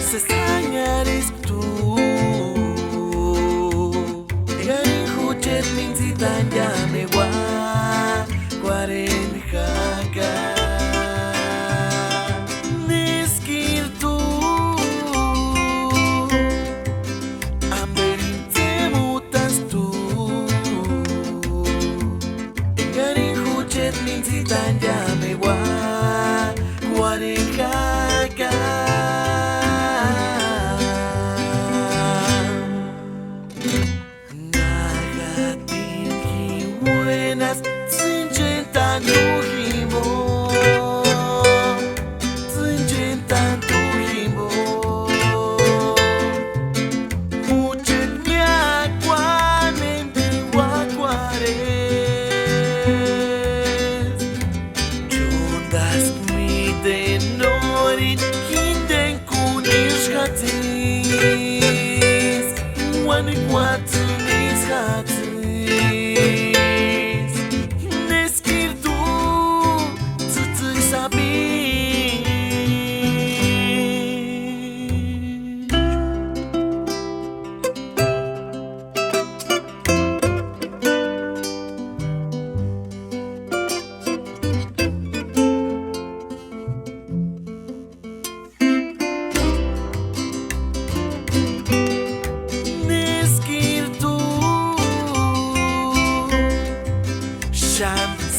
se extrañares tú. Gari huchet min zitan ya me wa Kwaren haka Niskir tu Amberin te mutas tu Gari huchet min zitan ya me wa Kwaren haka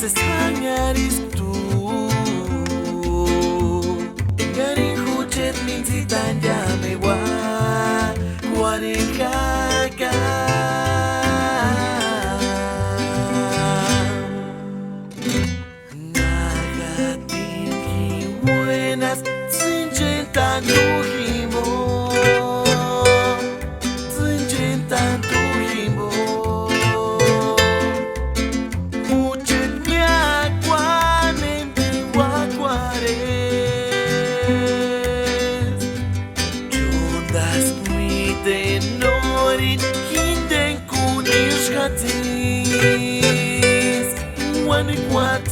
Se extrañaris tu Gari huchet min zitan ya me wa Kwaren haka Nagatin ki buenas Zinjentan tu himo Zinjentan tu himo What